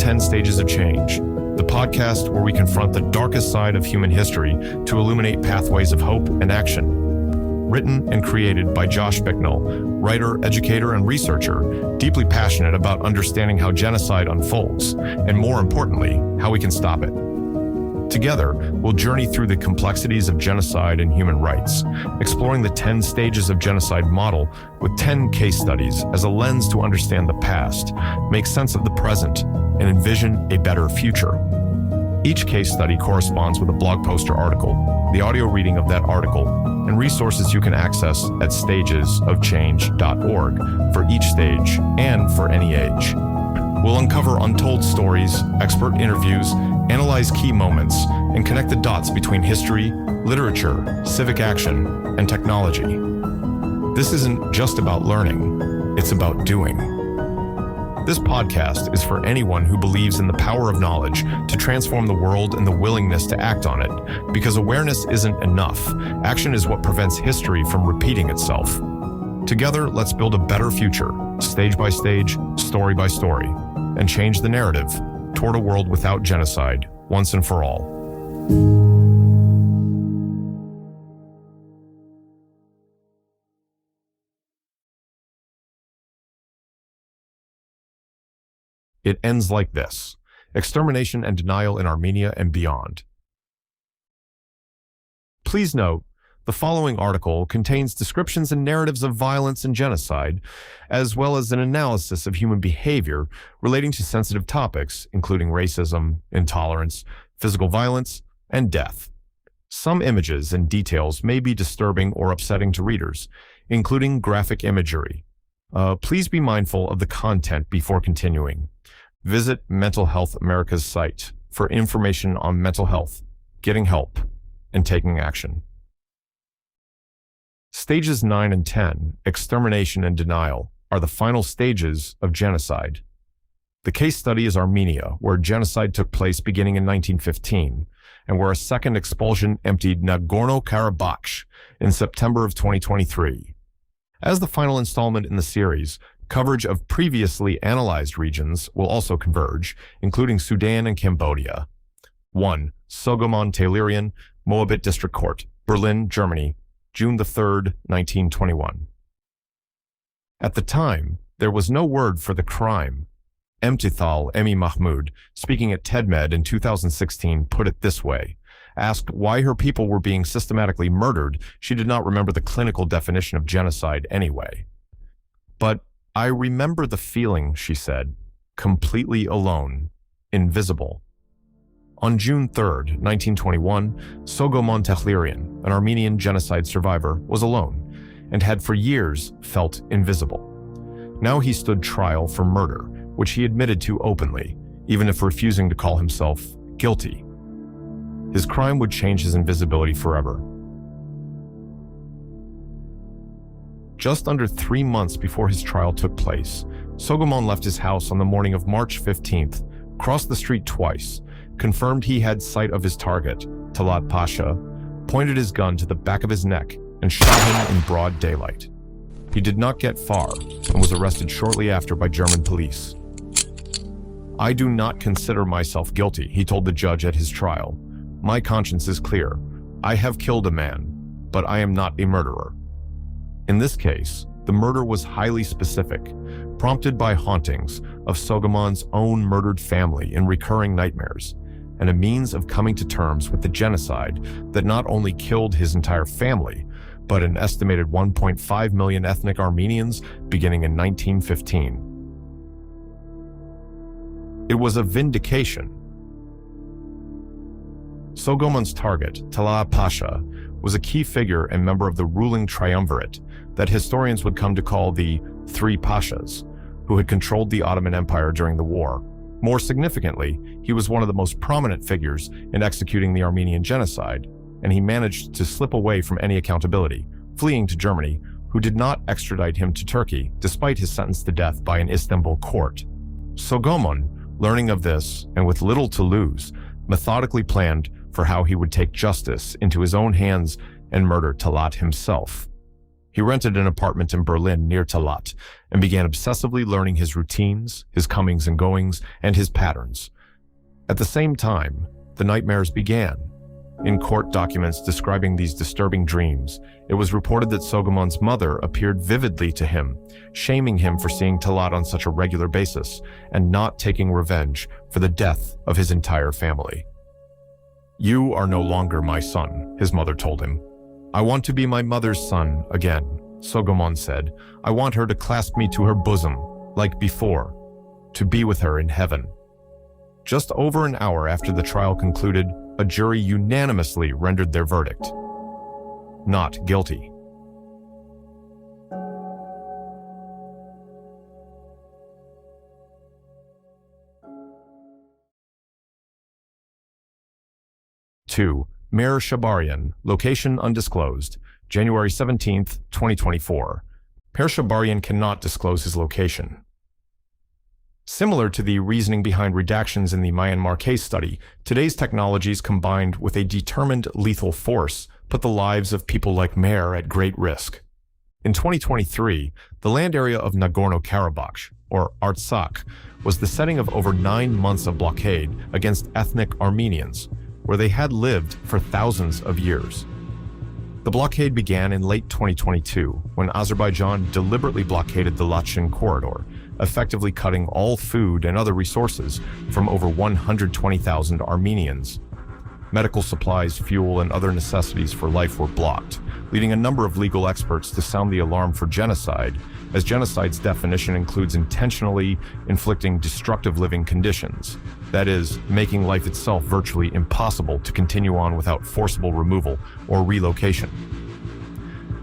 10 Stages of Change, the podcast where we confront the darkest side of human history to illuminate pathways of hope and action. Written and created by Josh Bicknell, writer, educator, and researcher, deeply passionate about understanding how genocide unfolds, and more importantly, how we can stop it. Together, we'll journey through the complexities of genocide and human rights, exploring the 10 stages of genocide model with 10 case studies as a lens to understand the past, make sense of the present, and envision a better future. Each case study corresponds with a blog post or article, the audio reading of that article, and resources you can access at stagesofchange.org for each stage and for any age. We'll uncover untold stories, expert interviews, analyze key moments, and connect the dots between history, literature, civic action, and technology. This isn't just about learning, it's about doing. This podcast is for anyone who believes in the power of knowledge to transform the world and the willingness to act on it, because awareness isn't enough. Action is what prevents history from repeating itself. Together, let's build a better future, stage by stage, story by story, and change the narrative toward a world without genocide, once and for all. It ends like this: extermination and denial in Armenia and beyond. Please note, the following article contains descriptions and narratives of violence and genocide, as well as an analysis of human behavior relating to sensitive topics, including racism, intolerance, physical violence, and death. Some images and details may be disturbing or upsetting to readers, including graphic imagery. Please be mindful of the content before continuing. Visit Mental Health America's site for information on mental health, getting help, and taking action. Stages 9 and 10, extermination and denial, are the final stages of genocide. The case study is Armenia, where genocide took place beginning in 1915, and where a second expulsion emptied Nagorno-Karabakh in September of 2023. As the final installment in the series, coverage of previously analyzed regions will also converge, including Sudan and Cambodia. 1. Sogomon-Tehlirian, Moabit District Court, Berlin, Germany, June 3, 1921. At the time, there was no word for the crime. Emtied Emi Mahmoud, speaking at TEDMed in 2016, put it this way. Asked why her people were being systematically murdered, she did not remember the clinical definition of genocide anyway. But I remember the feeling, she said, completely alone, invisible. On June 3, 1921, Sogomon-Tehlirian, an Armenian genocide survivor, was alone and had for years felt invisible. Now he stood trial for murder, which he admitted to openly, even if refusing to call himself guilty. His crime would change his invisibility forever. Just under 3 months before his trial took place, Sogomon left his house on the morning of March 15th, crossed the street twice, confirmed he had sight of his target, Talat Pasha, pointed his gun to the back of his neck, and shot him in broad daylight. He did not get far and was arrested shortly after by German police. I do not consider myself guilty, he told the judge at his trial. My conscience is clear. I have killed a man, but I am not a murderer. In this case, the murder was highly specific, prompted by hauntings of Sogomon's own murdered family in recurring nightmares, and a means of coming to terms with the genocide that not only killed his entire family, but an estimated 1.5 million ethnic Armenians beginning in 1915. It was a vindication. Sogomon's target, Talat Pasha, was a key figure and member of the ruling triumvirate that historians would come to call the Three Pashas, who had controlled the Ottoman Empire during the war. More significantly, he was one of the most prominent figures in executing the Armenian genocide, and he managed to slip away from any accountability, fleeing to Germany, who did not extradite him to Turkey despite his sentence to death by an Istanbul court. Sogomon, learning of this, and with little to lose, methodically planned for how he would take justice into his own hands and murder Talat himself. He rented an apartment in Berlin near Talat and began obsessively learning his routines, his comings and goings, and his patterns. At the same time, the nightmares began. In court documents describing these disturbing dreams, it was reported that Soghommon's mother appeared vividly to him, shaming him for seeing Talat on such a regular basis and not taking revenge for the death of his entire family. "You are no longer my son," his mother told him. "I want to be my mother's son again," Soghomon said. "I want her to clasp me to her bosom, like before, to be with her in heaven." Just over an hour after the trial concluded, a jury unanimously rendered their verdict: not guilty. Two, Meir Shabarian, location undisclosed, January 17th, 2024. Meir Shabarian cannot disclose his location. Similar to the reasoning behind redactions in the Myanmar case study, today's technologies combined with a determined lethal force put the lives of people like Meir at great risk. In 2023, the land area of Nagorno-Karabakh, or Artsakh, was the setting of over 9 months of blockade against ethnic Armenians, where they had lived for thousands of years. The blockade began in late 2022 when Azerbaijan deliberately blockaded the Lachin corridor, effectively cutting all food and other resources from over 120,000 Armenians. Medical supplies, fuel, and other necessities for life were blocked, leading a number of legal experts to sound the alarm for genocide, as genocide's definition includes intentionally inflicting destructive living conditions, that is, making life itself virtually impossible to continue on without forcible removal or relocation.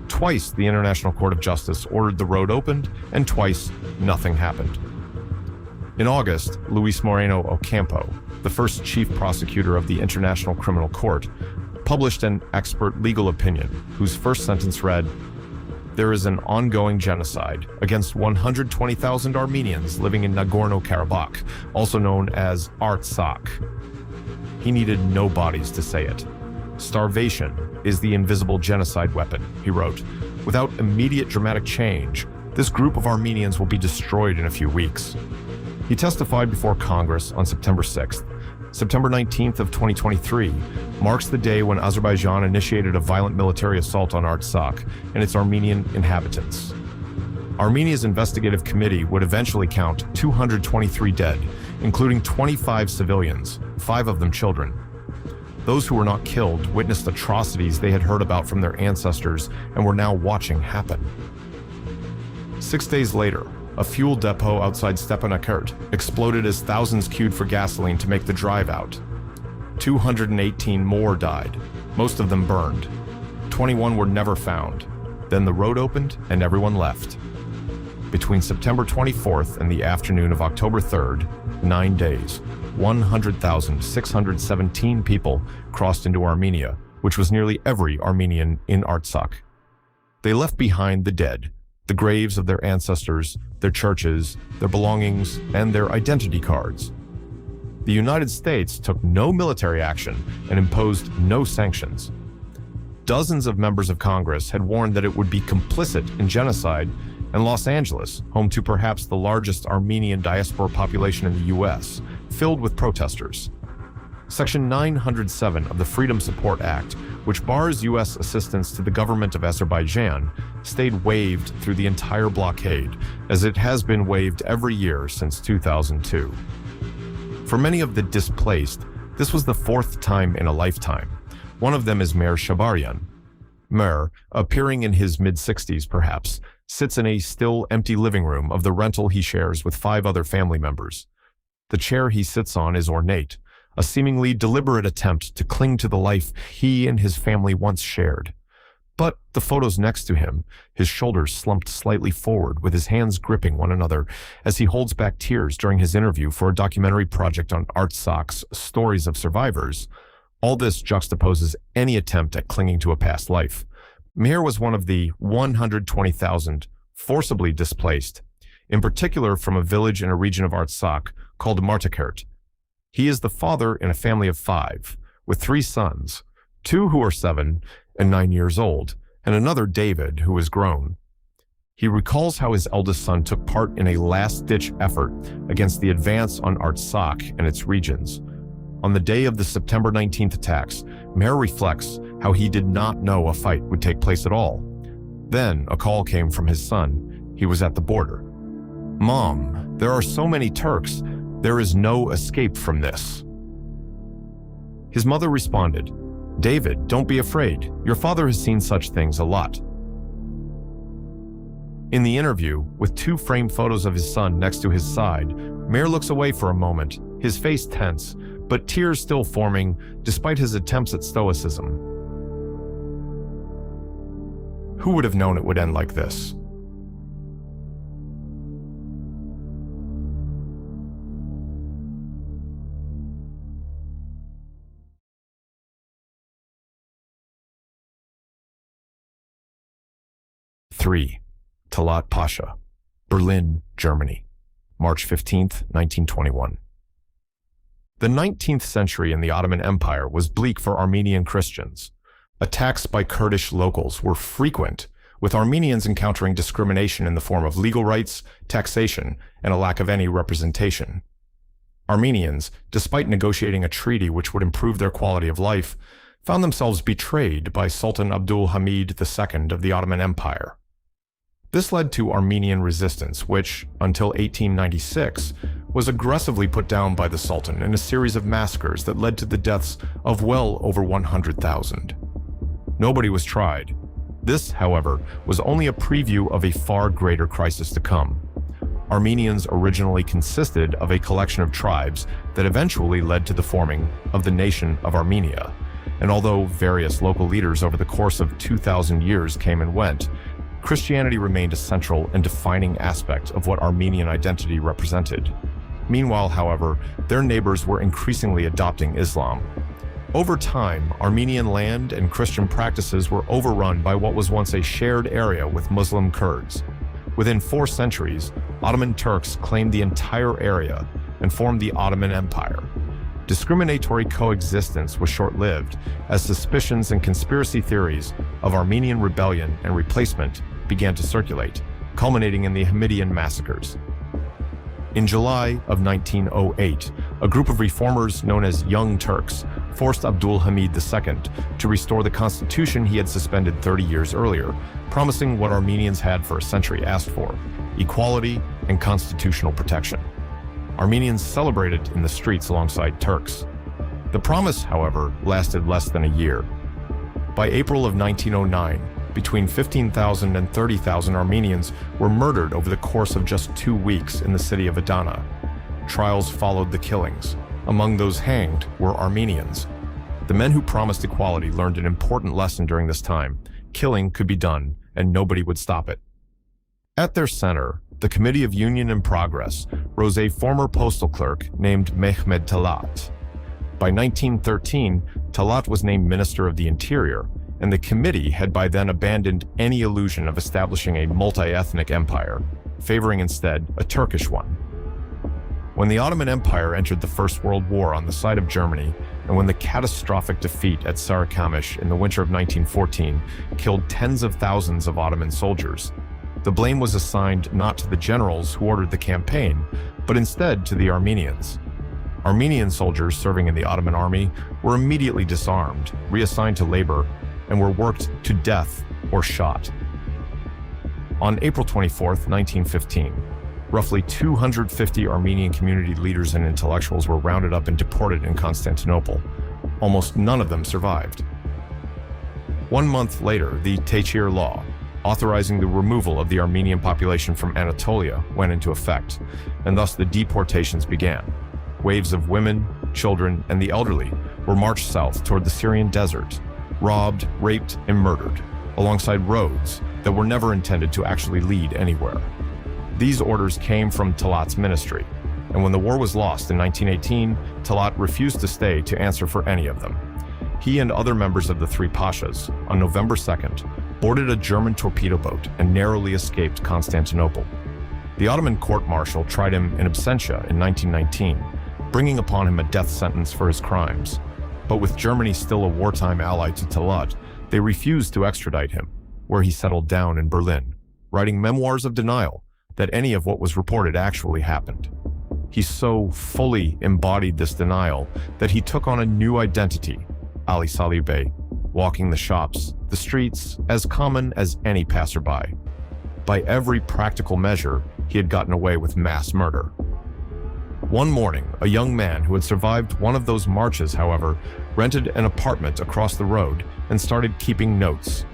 Twice, the International Court of Justice ordered the road opened, and twice, nothing happened. In August, Luis Moreno Ocampo, the first chief prosecutor of the International Criminal Court, published an expert legal opinion whose first sentence read, "There is an ongoing genocide against 120,000 Armenians living in Nagorno-Karabakh, also known as Artsakh." He needed no bodies to say it. "Starvation is the invisible genocide weapon," he wrote. "Without immediate dramatic change, this group of Armenians will be destroyed in a few weeks." He testified before Congress on September 6th. September 19th of 2023 marks the day when Azerbaijan initiated a violent military assault on Artsakh and its Armenian inhabitants. Armenia's investigative committee would eventually count 223 dead, including 25 civilians, 5 of them children. Those who were not killed witnessed atrocities they had heard about from their ancestors and were now watching happen. 6 days later, a fuel depot outside Stepanakert exploded as thousands queued for gasoline to make the drive out. 218 more died, most of them burned. 21 were never found. Then the road opened and everyone left. Between September 24th and the afternoon of October 3rd, 9 days, 100,617 people crossed into Armenia, which was nearly every Armenian in Artsakh. They left behind the dead, the graves of their ancestors, their churches, their belongings, and their identity cards. The United States took no military action and imposed no sanctions. Dozens of members of Congress had warned that it would be complicit in genocide, and Los Angeles, home to perhaps the largest Armenian diaspora population in the U.S., filled with protesters. Section 907 of the Freedom Support Act, which bars U.S. assistance to the government of Azerbaijan, stayed waived through the entire blockade, as it has been waived every year since 2002. For many of the displaced, this was the 4th time in a lifetime. One of them is Meir Shabarian. Meir, appearing in his mid-60s perhaps, sits in a still empty living room of the rental he shares with 5 other family members. The chair he sits on is ornate, a seemingly deliberate attempt to cling to the life he and his family once shared. But the photos next to him, his shoulders slumped slightly forward with his hands gripping one another as he holds back tears during his interview for a documentary project on Artsakh's Stories of Survivors, all this juxtaposes any attempt at clinging to a past life. Meir was one of the 120,000 forcibly displaced, in particular from a village in a region of Artsakh called Martakert. He is the father in a family of 5, with 3 sons, 2 who are 7 and 9 years old, and another David, who was grown. He recalls how his eldest son took part in a last-ditch effort against the advance on Artsakh and its regions. On the day of the September 19th attacks, Meir reflects how he did not know a fight would take place at all. Then a call came from his son. He was at the border. "Mom, there are so many Turks. There is no escape from this." His mother responded, "David, don't be afraid. Your father has seen such things a lot." In the interview, with two framed photos of his son next to his side, Meir looks away for a moment, his face tense, but tears still forming despite his attempts at stoicism. Who would have known it would end like this? Three. Talat Pasha, Berlin, Germany, March 15, 1921. The 19th century in the Ottoman Empire was bleak for Armenian Christians. Attacks by Kurdish locals were frequent, with Armenians encountering discrimination in the form of legal rights, taxation, and a lack of any representation. Armenians, despite negotiating a treaty which would improve their quality of life, found themselves betrayed by Sultan Abdul Hamid II of the Ottoman Empire. This led to Armenian resistance, which, until 1896, was aggressively put down by the Sultan in a series of massacres that led to the deaths of well over 100,000. Nobody was tried. This, however, was only a preview of a far greater crisis to come. Armenians originally consisted of a collection of tribes that eventually led to the forming of the nation of Armenia. And although various local leaders over the course of 2,000 years came and went, Christianity remained a central and defining aspect of what Armenian identity represented. Meanwhile, however, their neighbors were increasingly adopting Islam. Over time, Armenian land and Christian practices were overrun by what was once a shared area with Muslim Kurds. Within 4 centuries, Ottoman Turks claimed the entire area and formed the Ottoman Empire. Discriminatory coexistence was short-lived, as suspicions and conspiracy theories of Armenian rebellion and replacement began to circulate, culminating in the Hamidian massacres. In July of 1908, a group of reformers known as Young Turks forced Abdul Hamid II to restore the constitution he had suspended 30 years earlier, promising what Armenians had for a century asked for: equality and constitutional protection. Armenians celebrated in the streets alongside Turks. The promise, however, lasted less than a year. By April of 1909, between 15,000 and 30,000 Armenians were murdered over the course of just 2 weeks in the city of Adana. Trials followed the killings. Among those hanged were Armenians. The men who promised equality learned an important lesson during this time: killing could be done, and nobody would stop it. At their center, the Committee of Union and Progress, rose a former postal clerk named Mehmed Talat. By 1913, Talat was named Minister of the Interior, and the committee had by then abandoned any illusion of establishing a multi-ethnic empire, favoring instead a Turkish one. When the Ottoman Empire entered the First World War on the side of Germany, and when the catastrophic defeat at Sarıkamış in the winter of 1914 killed tens of thousands of Ottoman soldiers, the blame was assigned not to the generals who ordered the campaign, but instead to the Armenians. Armenian soldiers serving in the Ottoman army were immediately disarmed, reassigned to labor, and were worked to death or shot. On April 24, 1915, roughly 250 Armenian community leaders and intellectuals were rounded up and deported in Constantinople. Almost none of them survived. 1 month later, the Tehcir Law, authorizing the removal of the Armenian population from Anatolia, went into effect, and thus the deportations began. Waves of women, children, and the elderly were marched south toward the Syrian desert, robbed, raped, and murdered, alongside roads that were never intended to actually lead anywhere. These orders came from Talat's ministry, and when the war was lost in 1918, Talat refused to stay to answer for any of them. He and other members of the three pashas, on November 2nd, boarded a German torpedo boat and narrowly escaped Constantinople. The Ottoman court-martial tried him in absentia in 1919, bringing upon him a death sentence for his crimes. But with Germany still a wartime ally to Talat, they refused to extradite him. where he settled down in Berlin, writing memoirs of denial that any of what was reported actually happened. He so fully embodied this denial that he took on a new identity, Ali Salih Bey, walking the shops, the streets, as common as any passerby. By every practical measure, he had gotten away with mass murder. One morning, a young man who had survived one of those marches, however, rented an apartment across the road and started keeping notes.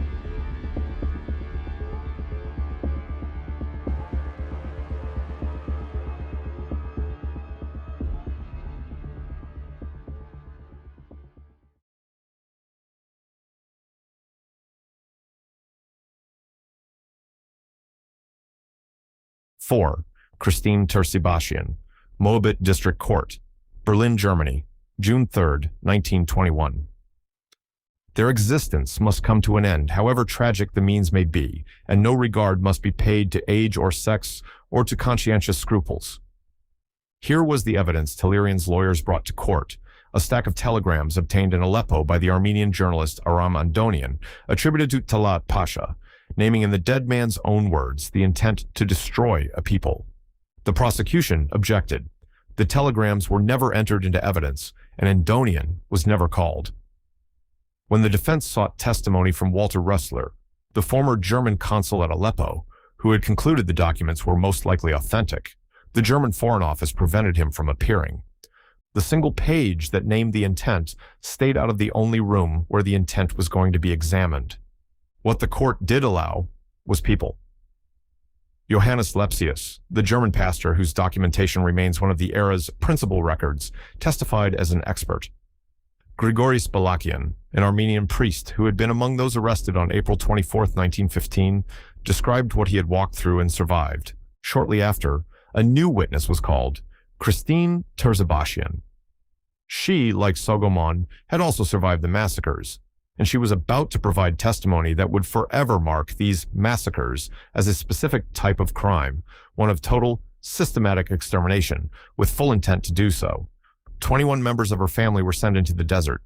Four, Christine Terzibashian, Moabit District Court, Berlin, Germany, June 3, 1921. Their existence must come to an end, however tragic the means may be, and no regard must be paid to age or sex or to conscientious scruples. Here was the evidence Tellerian's lawyers brought to court, a stack of telegrams obtained in Aleppo by the Armenian journalist Aram Andonian, attributed to Talat Pasha, naming in the dead man's own words the intent to destroy a people. The prosecution objected. The telegrams were never entered into evidence, and Andonian was never called. When the defense sought testimony from Walter Rössler, the former German consul at Aleppo, who had concluded the documents were most likely authentic, the German Foreign Office prevented him from appearing. The single page that named the intent stayed out of the only room where the intent was going to be examined. What the court did allow was people. Johannes Lepsius, the German pastor whose documentation remains one of the era's principal records, testified as an expert. Grigoris Balakian, an Armenian priest who had been among those arrested on April 24, 1915, described what he had walked through and survived. Shortly after, a new witness was called, Christine Terzibashian. She, like Sogomon, had also survived the massacres, and she was about to provide testimony that would forever mark these massacres as a specific type of crime, one of total, systematic extermination, with full intent to do so. 21 members of her family were sent into the desert.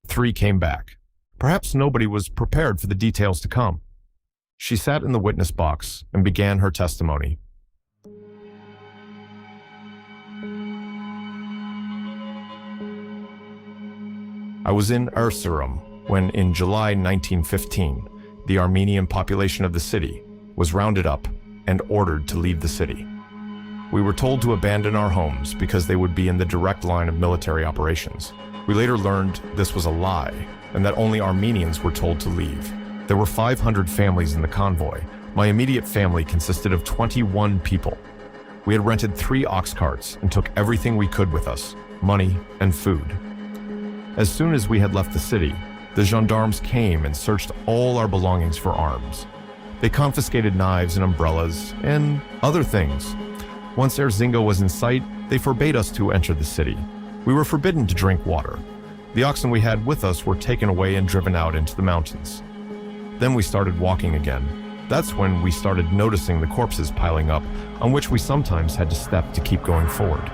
3 came back. Perhaps nobody was prepared for the details to come. She sat in the witness box and began her testimony. I was in Erzurum when, in July 1915, the Armenian population of the city was rounded up and ordered to leave the city. We were told to abandon our homes because they would be in the direct line of military operations. We later learned this was a lie, and that only Armenians were told to leave. There were 500 families in the convoy. My immediate family consisted of 21 people. We had rented 3 ox carts and took everything we could with us, money and food. As soon as we had left the city, the gendarmes came and searched all our belongings for arms. They confiscated knives and umbrellas and other things. Once Erzingo was in sight, they forbade us to enter the city. We were forbidden to drink water. The oxen we had with us were taken away and driven out into the mountains. Then we started walking again. That's when we started noticing the corpses piling up, on which we sometimes had to step to keep going forward.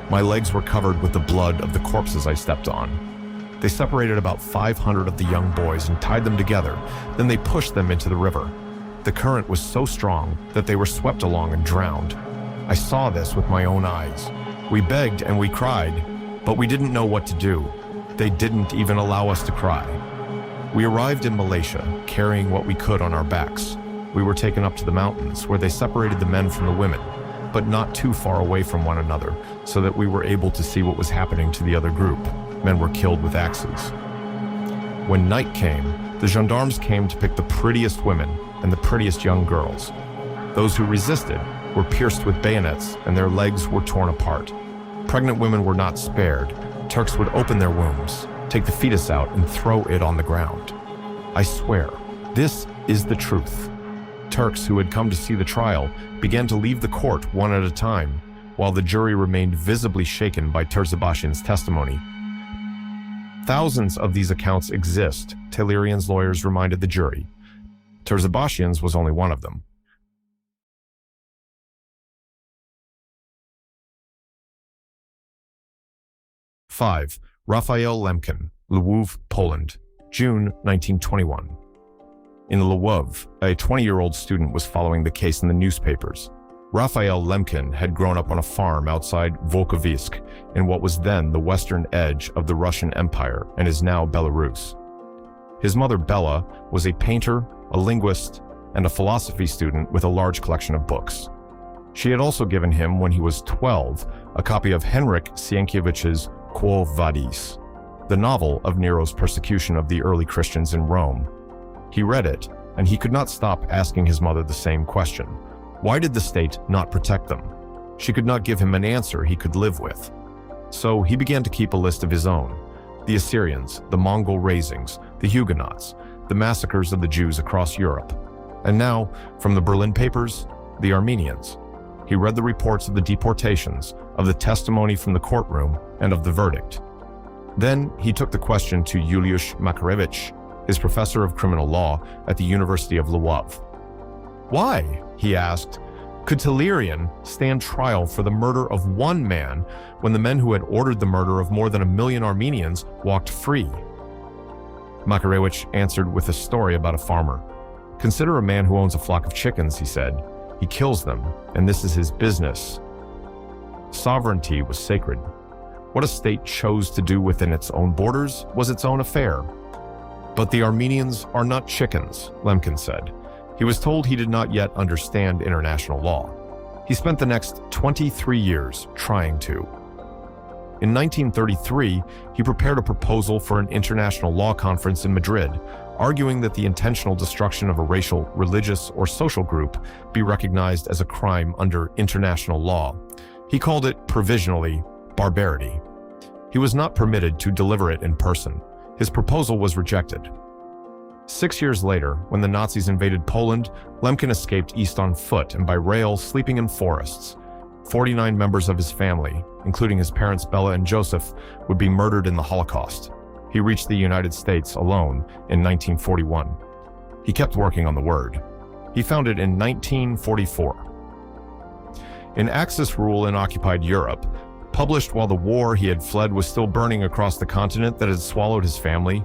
My legs were covered with the blood of the corpses I stepped on. They separated about 500 of the young boys and tied them together. Then they pushed them into the river. The current was so strong that they were swept along and drowned. I saw this with my own eyes. We begged and we cried, but we didn't know what to do. They didn't even allow us to cry. We arrived in Malaysia, carrying what we could on our backs. We were taken up to the mountains, where they separated the men from the women, but not too far away from one another, so that we were able to see what was happening to the other group. Men were killed with axes. When night came, the gendarmes came to pick the prettiest women and the prettiest young girls. Those who resisted were pierced with bayonets and their legs were torn apart. Pregnant women were not spared. Turks would open their wombs, take the fetus out, and throw it on the ground. I swear, this is the truth. Turks who had come to see the trial began to leave the court one at a time, while the jury remained visibly shaken by Terzibashian's testimony. Thousands of these accounts exist, Tellerian's lawyers reminded the jury. Terzibashian's was only one of them. Five, Raphael Lemkin, Lwów, Poland, June 1921. In Lwów, a 20-year-old student was following the case in the newspapers. Raphael Lemkin had grown up on a farm outside Volkovysk in what was then the western edge of the Russian Empire and is now Belarus. His mother, Bella, was a painter, a linguist, and a philosophy student with a large collection of books. She had also given him, when he was 12, a copy of Henryk Sienkiewicz's Quo Vadis, the novel of Nero's persecution of the early Christians in Rome. He read it, and he could not stop asking his mother the same question. Why did the state not protect them? She could not give him an answer he could live with. So he began to keep a list of his own. The Assyrians, the Mongol razings, the Huguenots, the massacres of the Jews across Europe. And now, from the Berlin papers, the Armenians. He read the reports of the deportations, of the testimony from the courtroom, and of the verdict. Then he took the question to Juliusz Makarewicz, his professor of criminal law at the University of Lwów. Why, he asked, could Talleyrand stand trial for the murder of one man when the men who had ordered the murder of more than 1 million Armenians walked free? Makarewicz answered with a story about a farmer. Consider a man who owns a flock of chickens, he said. He kills them, and this is his business. Sovereignty was sacred. What a state chose to do within its own borders was its own affair. But the Armenians are not chickens, Lemkin said. He was told he did not yet understand international law. He spent the next 23 years trying to. In 1933, he prepared a proposal for an international law conference in Madrid, arguing that the intentional destruction of a racial, religious, or social group be recognized as a crime under international law. He called it, provisionally, barbarity. He was not permitted to deliver it in person. His proposal was rejected. 6 years later, when the Nazis invaded Poland, Lemkin escaped east on foot and by rail, sleeping in forests. 49 members of his family, including his parents Bella and Joseph, would be murdered in the Holocaust. He reached the United States alone in 1941. He kept working on the word. He found it in 1944. In Axis Rule in Occupied Europe, published while the war he had fled was still burning across the continent that had swallowed his family,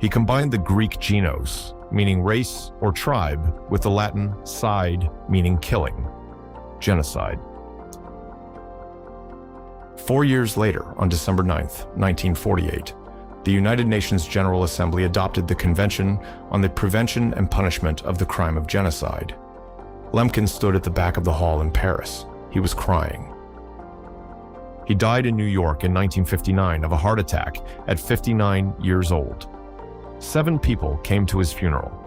he combined the Greek genos, meaning race or tribe, with the Latin cide, meaning killing, genocide. 4 years later, on December 9, 1948, the United Nations General Assembly adopted the Convention on the Prevention and Punishment of the Crime of Genocide. Lemkin stood at the back of the hall in Paris. He was crying. He died in New York in 1959 of a heart attack at 59 years old. 7 people came to his funeral.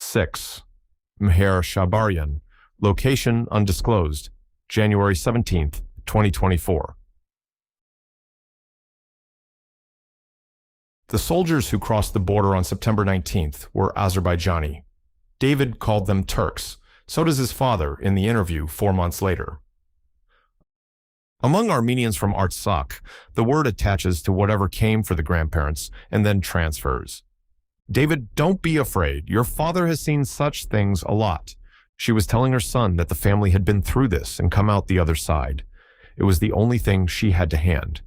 Six. Meher Shabarian, location undisclosed, January 17, 2024. The soldiers who crossed the border on September 19th were Azerbaijani. David called them Turks. So does his father in the interview 4 months later. Among Armenians from Artsakh, the word attaches to whatever came for the grandparents and then transfers. David, don't be afraid. Your father has seen such things a lot. She was telling her son that the family had been through this and come out the other side. It was the only thing she had to hand.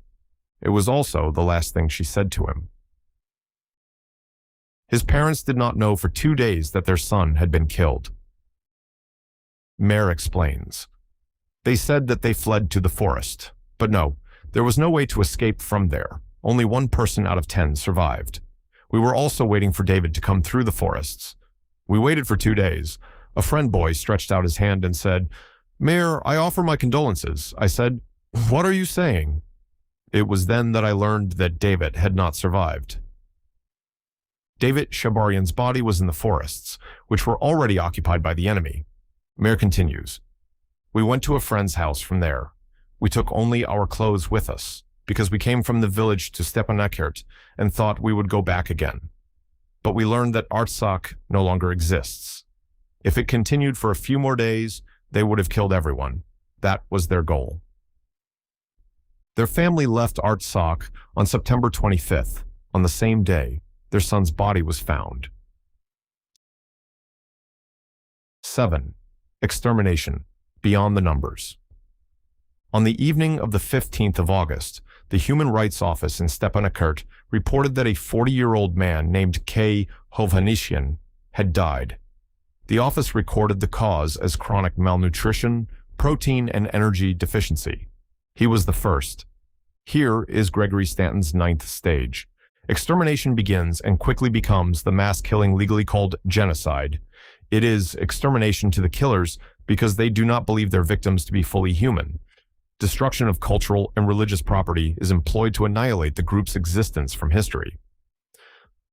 It was also the last thing she said to him. His parents did not know for 2 days that their son had been killed. Meher explains. They said that they fled to the forest. But no, there was no way to escape from there. Only 1 person out of 10 survived. We were also waiting for David to come through the forests. We waited for 2 days. A friend boy stretched out his hand and said, Meher, I offer my condolences. I said, what are you saying? It was then that I learned that David had not survived. David Shabarian's body was in the forests, which were already occupied by the enemy. Meher continues. We went to a friend's house from there. We took only our clothes with us, because we came from the village to Stepanakert and thought we would go back again. But we learned that Artsakh no longer exists. If it continued for a few more days, they would have killed everyone. That was their goal. Their family left Artsakh on September 25th. On the same day, their son's body was found. 7. Extermination. beyond the numbers. On the evening of the 15th of August, the Human Rights Office in Stepanakert reported that a 40-year-old man named K. Hovhannisyan had died. The office recorded the cause as chronic malnutrition, protein and energy deficiency. He was the first. Here is Gregory Stanton's 9th stage. Extermination begins and quickly becomes the mass killing legally called genocide. It is extermination to the killers because they do not believe their victims to be fully human. Destruction of cultural and religious property is employed to annihilate the group's existence from history.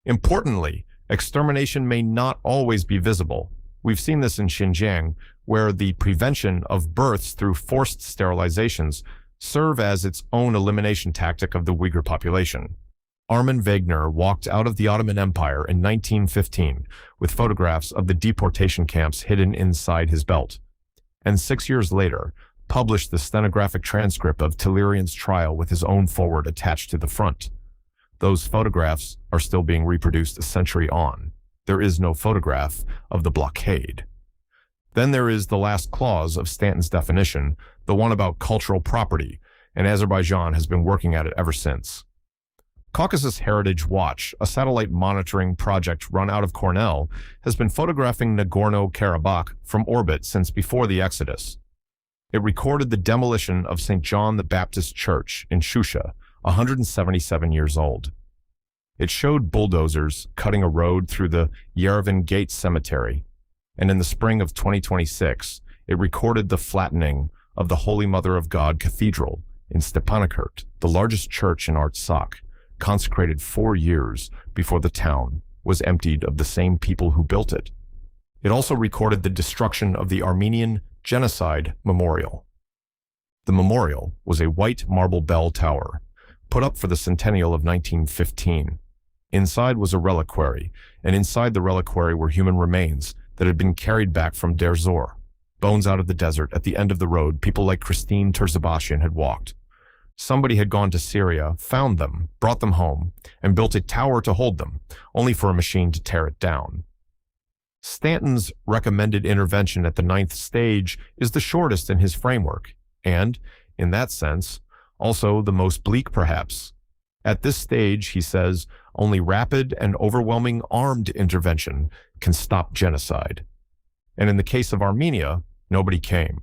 Importantly, extermination may not always be visible. We've seen this in Xinjiang, where the prevention of births through forced sterilizations serve as its own elimination tactic of the Uyghur population. Armin Wegner walked out of the Ottoman Empire in 1915 with photographs of the deportation camps hidden inside his belt, and 6 years later published the stenographic transcript of Tellerian's trial with his own foreword attached to the front. Those photographs are still being reproduced a century on. There is no photograph of the blockade. Then there is the last clause of Stanton's definition, the one about cultural property, and Azerbaijan has been working at it ever since. Caucasus Heritage Watch, a satellite monitoring project run out of Cornell, has been photographing Nagorno-Karabakh from orbit since before the Exodus. It recorded the demolition of St. John the Baptist Church in Shusha, 177 years old. It showed bulldozers cutting a road through the Yerevan Gate Cemetery, and in the spring of 2026, it recorded the flattening of the Holy Mother of God Cathedral in Stepanakert, the largest church in Artsakh, consecrated 4 years before the town was emptied of the same people who built it. It also recorded the destruction of the Armenian Genocide Memorial. The memorial was a white marble bell tower, put up for the centennial of 1915. Inside was a reliquary, and inside the reliquary were human remains that had been carried back from Deir Zor, bones out of the desert at the end of the road people like Christine Terzabashian had walked. Somebody had gone to Syria, found them, brought them home, and built a tower to hold them, only for a machine to tear it down. Stanton's recommended intervention at the 9th stage is the shortest in his framework, and, in that sense, also the most bleak perhaps. At this stage, he says, only rapid and overwhelming armed intervention can stop genocide. And in the case of Armenia, nobody came.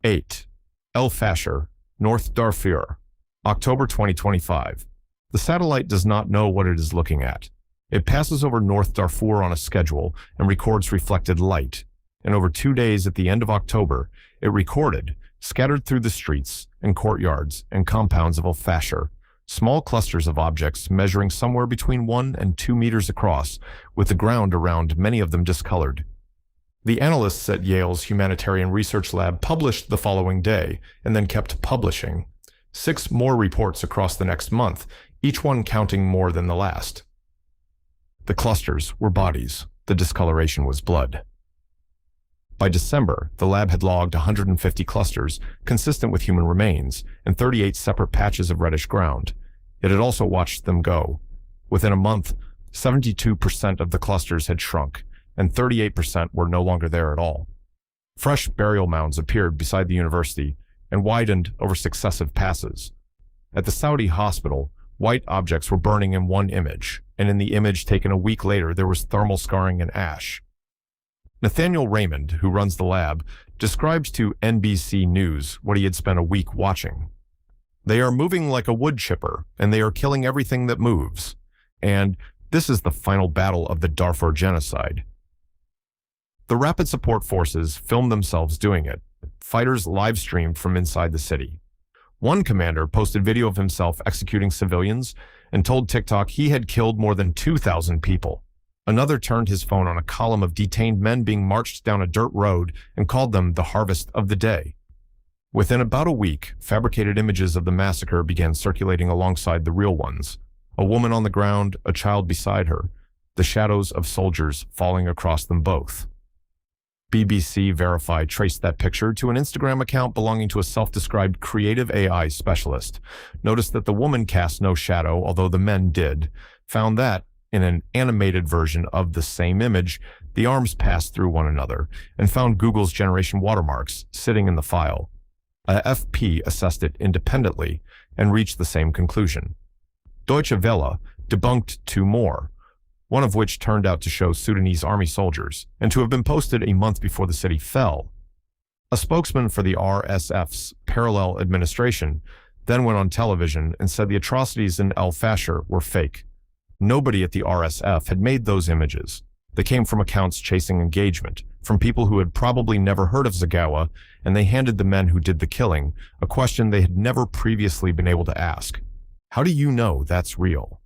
8. El Fasher, North Darfur, October 2025. The satellite does not know what it is looking at. It passes over North Darfur on a schedule and records reflected light. And over 2 days at the end of October, it recorded, scattered through the streets and courtyards and compounds of El Fasher, small clusters of objects measuring somewhere between 1 and 2 meters across, with the ground around many of them discolored. The analysts at Yale's Humanitarian Research Lab published the following day, and then kept publishing. 6 more reports across the next month, each one counting more than the last. The clusters were bodies. The discoloration was blood. By December, the lab had logged 150 clusters, consistent with human remains, and 38 separate patches of reddish ground. It had also watched them go. Within a month, 72% of the clusters had shrunk, and 38% were no longer there at all. Fresh burial mounds appeared beside the university and widened over successive passes. At the Saudi hospital, white objects were burning in one image, and in the image taken a week later there was thermal scarring and ash. Nathaniel Raymond, who runs the lab, describes to NBC News what he had spent a week watching. They are moving like a wood chipper, and they are killing everything that moves. And this is the final battle of the Darfur genocide. The Rapid Support Forces filmed themselves doing it. Fighters live-streamed from inside the city. One commander posted video of himself executing civilians and told TikTok he had killed more than 2,000 people. Another turned his phone on a column of detained men being marched down a dirt road and called them the harvest of the day. Within about a week, fabricated images of the massacre began circulating alongside the real ones. A woman on the ground, a child beside her, the shadows of soldiers falling across them both. BBC Verify traced that picture to an Instagram account belonging to a self-described creative AI specialist. Noticed that the woman cast no shadow, although the men did. Found that, in an animated version of the same image, The arms passed through one another and found Google's generation watermarks sitting in the file. AFP assessed it independently and reached the same conclusion. Deutsche Welle debunked two more, one of which turned out to show Sudanese army soldiers and to have been posted a month before the city fell. A spokesman for the RSF's parallel administration then went on television and said the atrocities in El Fasher were fake. Nobody at the RSF had made those images. They came from accounts chasing engagement, from people who had probably never heard of Zagawa, and they handed the men who did the killing a question they had never previously been able to ask. How do you know that's real?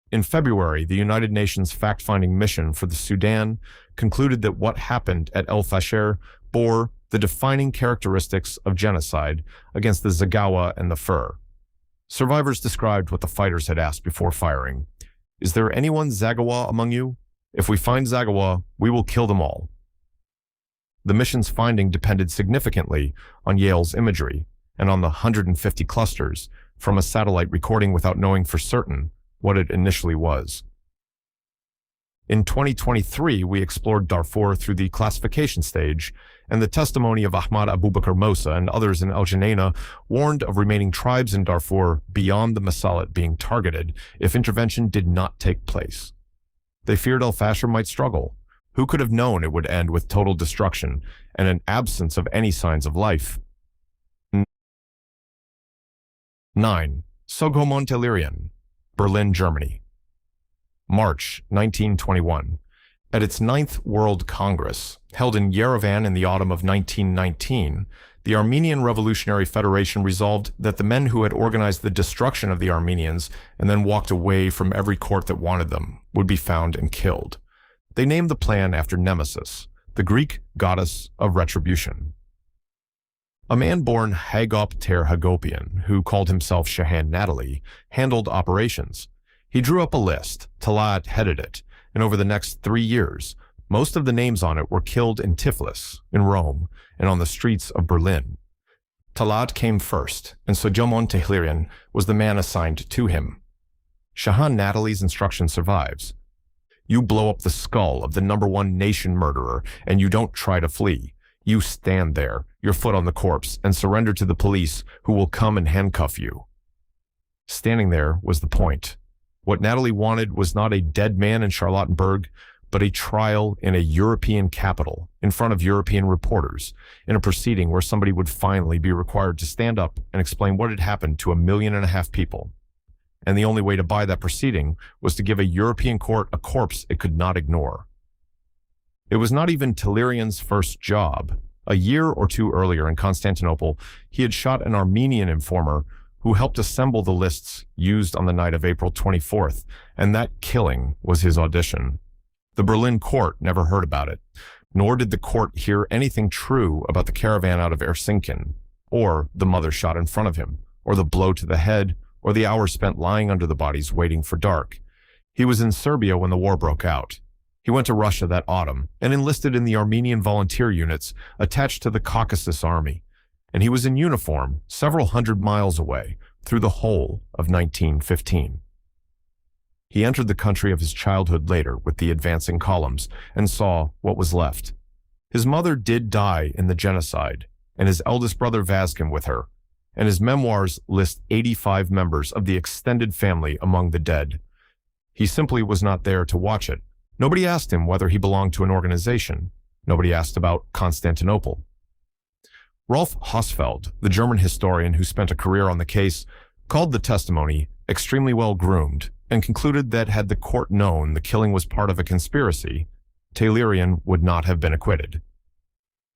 In February, the United Nations fact-finding mission for the Sudan concluded that what happened at El Fasher bore the defining characteristics of genocide against the Zagawa and the Fur. Survivors described what the fighters had asked before firing. Is there anyone Zagawa among you? If we find Zagawa, we will kill them all. The mission's finding depended significantly on Yale's imagery and on the 150 clusters from a satellite recording without knowing for certain what it initially was. In 2023, we explored Darfur through the classification stage, and the testimony of Ahmad Abubakar Mosa and others in El Geneina warned of remaining tribes in Darfur beyond the Masalit being targeted if intervention did not take place. They feared El Fasher might struggle. Who could have known it would end with total destruction and an absence of any signs of life? 9. Soghomon-Tehlirian, Berlin, Germany. March 1921. At its 9th World Congress, held in Yerevan in the autumn of 1919, the Armenian Revolutionary Federation resolved that the men who had organized the destruction of the Armenians and then walked away from every court that wanted them would be found and killed. They named the plan after Nemesis, the Greek goddess of retribution. A man born Hagop Ter Hagopian, who called himself Shahan Natalie, handled operations. He drew up a list, Talat headed it, and over the next 3 years, most of the names on it were killed in Tiflis, in Rome, and on the streets of Berlin. Talat came first, and Soghomon-Tehlirian was the man assigned to him. Shahan Natalie's instruction survives. You blow up the skull of the #1 nation murderer, and you don't try to flee. You stand there, your foot on the corpse, and surrender to the police, who will come and handcuff you. Standing there was the point. What Natalie wanted was not a dead man in Charlottenburg, but a trial in a European capital, in front of European reporters, in a proceeding where somebody would finally be required to stand up and explain what had happened to 1.5 million people. And the only way to buy that proceeding was to give a European court a corpse it could not ignore. It was not even Tehlirian's first job. A year or two earlier in Constantinople, he had shot an Armenian informer who helped assemble the lists used on the night of April 24th, and that killing was his audition. The Berlin court never heard about it, nor did the court hear anything true about the caravan out of Erzincan, or the mother shot in front of him, or the blow to the head, or the hours spent lying under the bodies waiting for dark. He was in Serbia when the war broke out. He went to Russia that autumn and enlisted in the Armenian volunteer units attached to the Caucasus Army, and he was in uniform several hundred miles away through the whole of 1915. He entered the country of his childhood later with the advancing columns and saw what was left. His mother did die in the genocide, and his eldest brother Vazkin with her, and his memoirs list 85 members of the extended family among the dead. He simply was not there to watch it. Nobody asked him whether he belonged to an organization. Nobody asked about Constantinople. Rolf Hosfeld, the German historian who spent a career on the case, called the testimony extremely well groomed and concluded that had the court known the killing was part of a conspiracy, Tehlirian would not have been acquitted.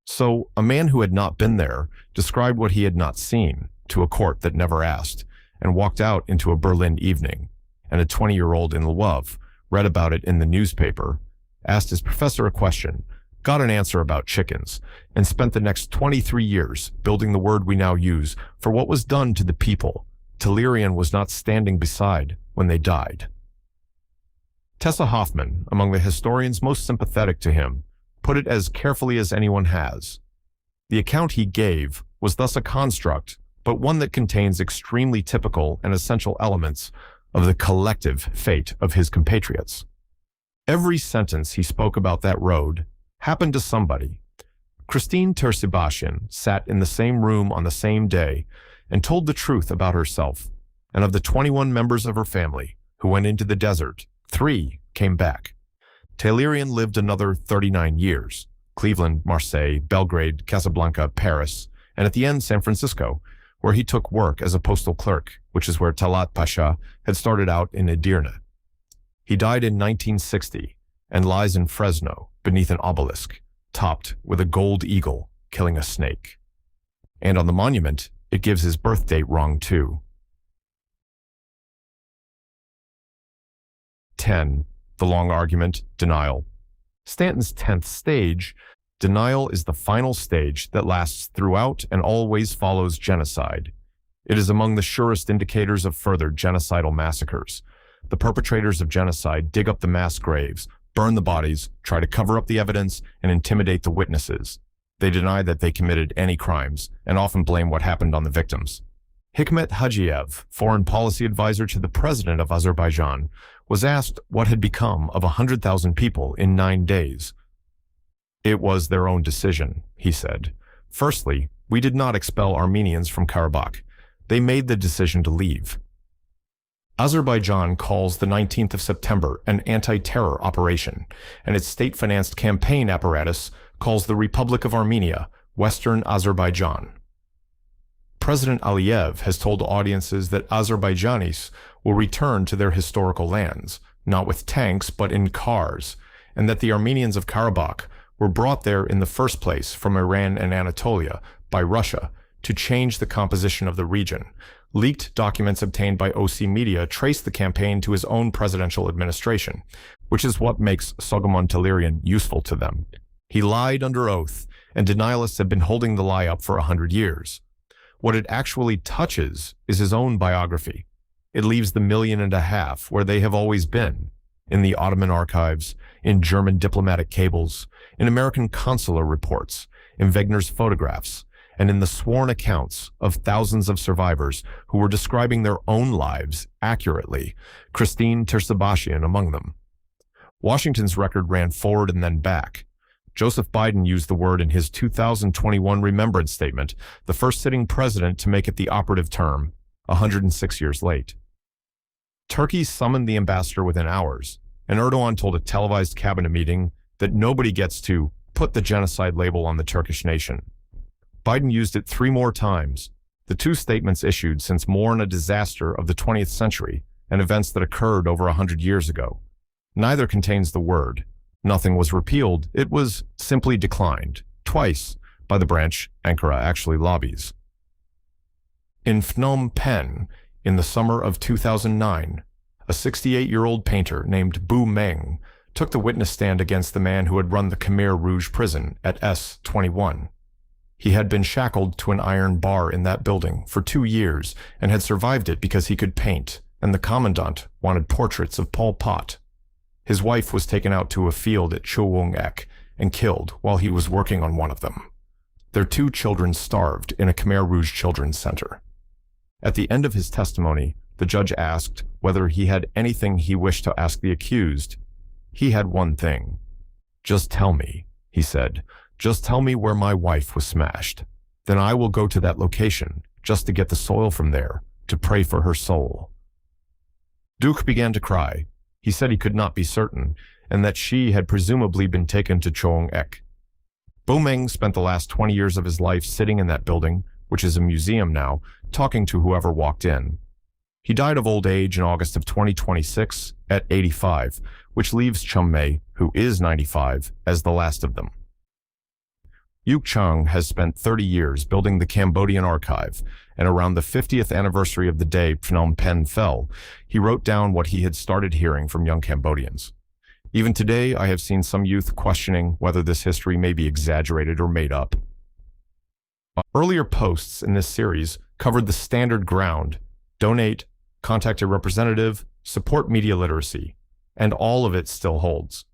So, a man who had not been there described what he had not seen to a court that never asked, and walked out into a Berlin evening, and a 20-year-old in Lwów read about it in the newspaper, asked his professor a question, got an answer about chickens, and spent the next 23 years building the word we now use for what was done to the people Tehlirian was not standing beside when they died. Tessa Hoffman, among the historians most sympathetic to him, put it as carefully as anyone has. The account he gave was thus a construct, but one that contains extremely typical and essential elements of the collective fate of his compatriots. Every sentence he spoke about that road happened to somebody. Christine Tersebashian sat in the same room on the same day and told the truth about herself, and of the 21 members of her family who went into the desert, 3 came back. Tehlirian lived another 39 years, Cleveland, Marseille, Belgrade, Casablanca, Paris, and at the end San Francisco, where he took work as a postal clerk, which is where Talat Pasha had started out in Edirne. He died in 1960 and lies in Fresno beneath an obelisk, topped with a gold eagle killing a snake. And on the monument, it gives his birth date wrong too. 10. The long argument, denial. Stanton's 10th stage, denial, is the final stage that lasts throughout and always follows genocide. It is among the surest indicators of further genocidal massacres. The perpetrators of genocide dig up the mass graves, burn the bodies, try to cover up the evidence, and intimidate the witnesses. They deny that they committed any crimes, and often blame what happened on the victims. Hikmet Hajiev, foreign policy advisor to the president of Azerbaijan, was asked what had become of 100,000 people in 9 days. It was their own decision, he said. Firstly, we did not expel Armenians from Karabakh. They made the decision to leave. Azerbaijan calls the 19th of September an anti-terror operation, and its state-financed campaign apparatus calls the Republic of Armenia Western Azerbaijan. President Aliyev has told audiences that Azerbaijanis will return to their historical lands, not with tanks but in cars, and that the Armenians of Karabakh were brought there in the first place from Iran and Anatolia by Russia to change the composition of the region. Leaked documents obtained by OC Media trace the campaign to his own presidential administration, which is what makes Sogomon Tehlirian useful to them. He lied under oath, and denialists have been holding the lie up for 100 years. What it actually touches is his own biography. It leaves the 1.5 million where they have always been, in the Ottoman archives, in German diplomatic cables, in American consular reports, in Wegener's photographs, and in the sworn accounts of thousands of survivors who were describing their own lives accurately, Christine Tersebashian among them. Washington's record ran forward and then back. Joseph Biden used the word in his 2021 Remembrance Statement, the first sitting president to make it the operative term, 106 years late. Turkey summoned the ambassador within hours, and Erdogan told a televised cabinet meeting that nobody gets to put the genocide label on the Turkish nation. Biden used it 3 more times, the 2 statements issued since mourn a disaster of the 20th century and events that occurred over 100 years ago. Neither contains the word. Nothing was repealed, it was simply declined, twice, by the branch Ankara actually lobbies. In Phnom Penh, in the summer of 2009, a 68-year-old painter named Bu Meng took the witness stand against the man who had run the Khmer Rouge prison at S21. He had been shackled to an iron bar in that building for 2 years and had survived it because he could paint, and the commandant wanted portraits of Pol Pot. His wife was taken out to a field at Chowong Ek and killed while he was working on one of them. Their 2 children starved in a Khmer Rouge children's center. At the end of his testimony, the judge asked whether he had anything he wished to ask the accused. He had one thing. "Just tell me," he said. "Just tell me where my wife was smashed. Then I will go to that location just to get the soil from there, to pray for her soul." Duke began to cry. He said he could not be certain, and that she had presumably been taken to Chowong Ek. Bu Meng spent the last 20 years of his life sitting in that building, which is a museum now, talking to whoever walked in. He died of old age in August of 2026 at 85, which leaves Chum-May, who is 95, as the last of them. Yuk Chung has spent 30 years building the Cambodian archive, and around the 50th anniversary of the day Phnom Penh fell, he wrote down what he had started hearing from young Cambodians. Even today, I have seen some youth questioning whether this history may be exaggerated or made up. Earlier posts in this series covered the standard ground: donate, contact a representative, support media literacy, and all of it still holds.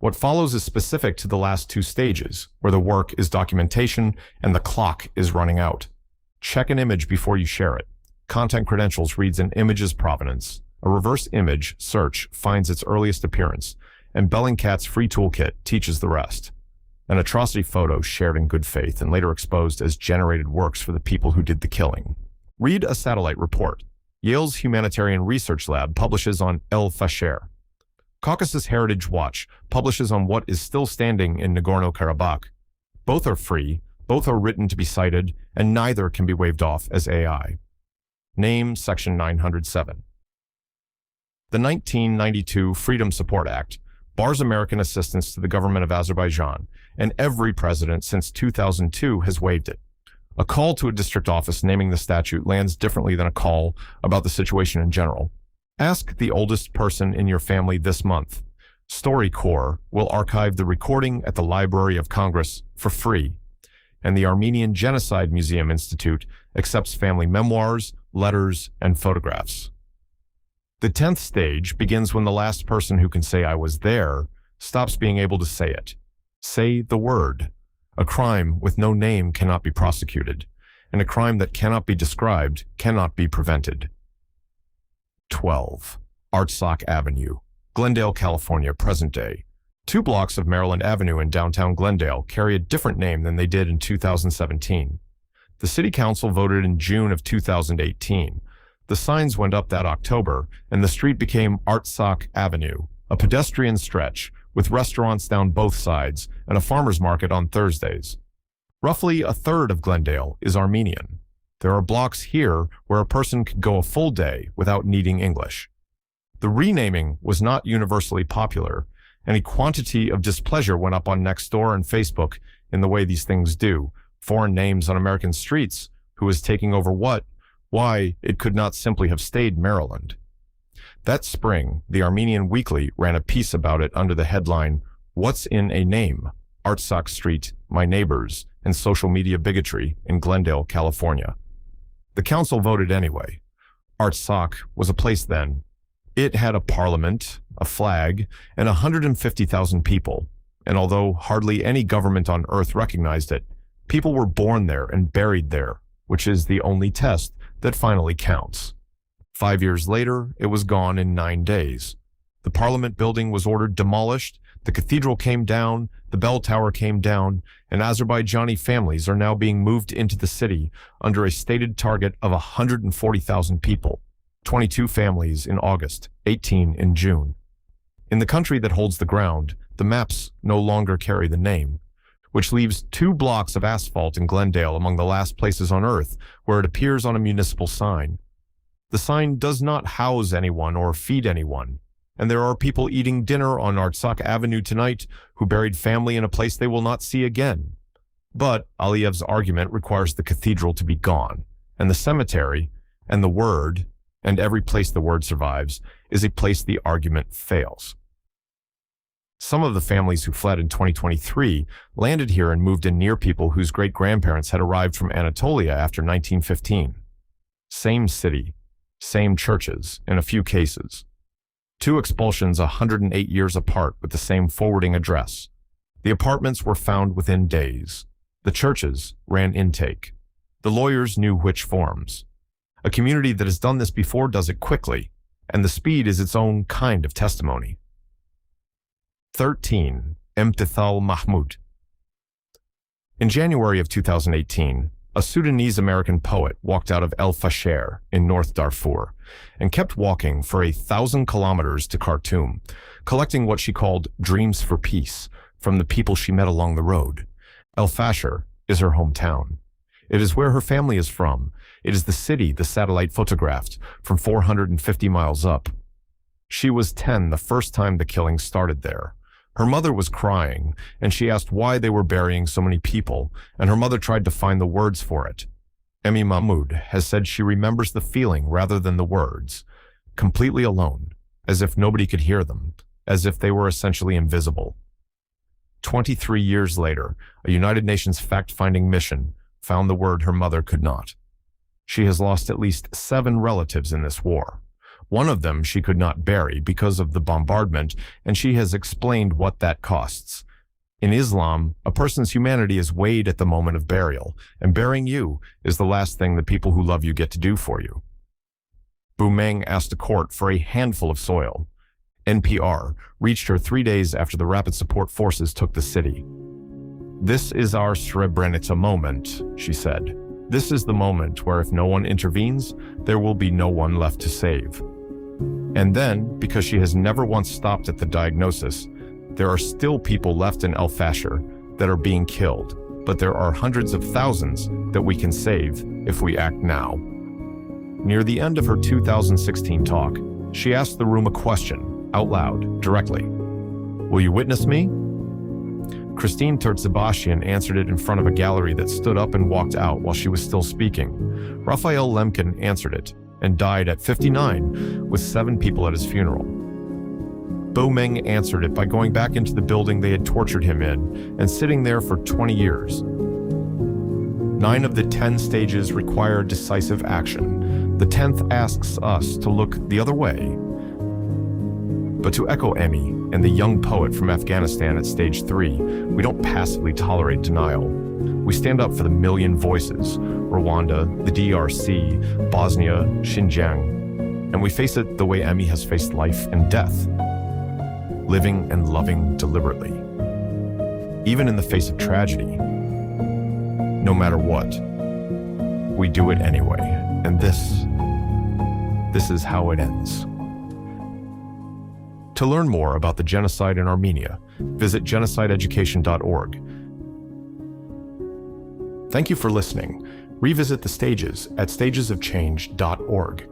What follows is specific to the last 2 stages, where the work is documentation and the clock is running out. Check an image before you share it. Content Credentials reads an image's provenance. A reverse image search finds its earliest appearance, and Bellingcat's free toolkit teaches the rest. An atrocity photo shared in good faith and later exposed as generated works for the people who did the killing. Read a satellite report. Yale's Humanitarian Research Lab publishes on El Fasher. Caucasus Heritage Watch publishes on what is still standing in Nagorno-Karabakh. Both are free, both are written to be cited, and neither can be waved off as AI. Name Section 907. The 1992 Freedom Support Act bars American assistance to the government of Azerbaijan, and every president since 2002 has waived it. A call to a district office naming the statute lands differently than a call about the situation in general. Ask the oldest person in your family this month. StoryCorps will archive the recording at the Library of Congress for free, and the Armenian Genocide Museum Institute accepts family memoirs, letters, and photographs. The 10th stage begins when the last person who can say "I was there" stops being able to say it. Say the word. A crime with no name cannot be prosecuted, and a crime that cannot be described cannot be prevented. 12. Artsakh Avenue, Glendale, California, present day. 2 blocks of Maryland Avenue in downtown Glendale carry a different name than they did in 2017. The City Council voted in June of 2018. The signs went up that October, and the street became Artsakh Avenue, a pedestrian stretch with restaurants down both sides and a farmer's market on Thursdays. Roughly a third of Glendale is Armenian. There are blocks here where a person could go a full day without needing English. The renaming was not universally popular, and a quantity of displeasure went up on Nextdoor and Facebook in the way these things do. Foreign names on American streets, who was taking over what, why it could not simply have stayed Maryland. That spring, the Armenian Weekly ran a piece about it under the headline, "What's in a Name? Artsakh Street, My Neighbors, and Social Media Bigotry in Glendale, California." The council voted anyway. Artsakh was a place then. It had a parliament, a flag, and 150,000 people, and although hardly any government on earth recognized it, people were born there and buried there, which is the only test that finally counts. 5 years later, it was gone in 9 days. The Parliament building was ordered demolished, the cathedral came down, the bell tower came down, and Azerbaijani families are now being moved into the city under a stated target of 140,000 people, 22 families in August, 18 in June. In the country that holds the ground, the maps no longer carry the name, which leaves 2 blocks of asphalt in Glendale among the last places on earth where it appears on a municipal sign. The sign does not house anyone or feed anyone, and there are people eating dinner on Artsakh Avenue tonight who buried family in a place they will not see again. But Aliyev's argument requires the cathedral to be gone, and the cemetery, and the word, and every place the word survives, is a place the argument fails. Some of the families who fled in 2023 landed here and moved in near people whose great-grandparents had arrived from Anatolia after 1915. Same city, same churches, in a few cases. 2 expulsions 108 years apart with the same forwarding address. The apartments were found within days. The churches ran intake. The lawyers knew which forms. A community that has done this before does it quickly, and the speed is its own kind of testimony. 13. Emtied Mahmoud. In January of 2018, a Sudanese-American poet walked out of El Fasher in North Darfur and kept walking for 1,000 kilometers to Khartoum, collecting what she called dreams for peace from the people she met along the road. El Fasher is her hometown. It is where her family is from. It is the city the satellite photographed from 450 miles up. She was 10 the first time the killing started there. Her mother was crying, and she asked why they were burying so many people, and her mother tried to find the words for it. Emmy Mahmoud has said she remembers the feeling rather than the words, completely alone, as if nobody could hear them, as if they were essentially invisible. 23 years later, a United Nations fact-finding mission found the word her mother could not. She has lost at least 7 relatives in this war. One of them she could not bury because of the bombardment, and she has explained what that costs. In Islam, a person's humanity is weighed at the moment of burial, and burying you is the last thing the people who love you get to do for you. Boumeng asked a court for a handful of soil. NPR, reached her 3 days after the rapid support forces took the city. "This is our Srebrenica moment," she said. "This is the moment where if no one intervenes, there will be no one left to save." And then, because she has never once stopped at the diagnosis, there are still people left in El Fasher that are being killed, but there are hundreds of thousands that we can save if we act now. Near the end of her 2016 talk, she asked the room a question, out loud, directly. "Will you witness me?" Christine Tertzebashian answered it in front of a gallery that stood up and walked out while she was still speaking. Raphael Lemkin answered it and died at 59 with 7 people at his funeral. Bo Meng answered it by going back into the building they had tortured him in and sitting there for 20 years. 9 of the 10 stages require decisive action. The 10th asks us to look the other way. But to echo Emmy and the young poet from Afghanistan at stage 3, we don't passively tolerate denial. We stand up for the million voices, Rwanda, the DRC, Bosnia, Xinjiang, and we face it the way Emmy has faced life and death, living and loving deliberately. Even in the face of tragedy, no matter what, we do it anyway, and this is how it ends. To learn more about the genocide in Armenia, visit genocideeducation.org. Thank you for listening. Revisit the stages at stagesofchange.org.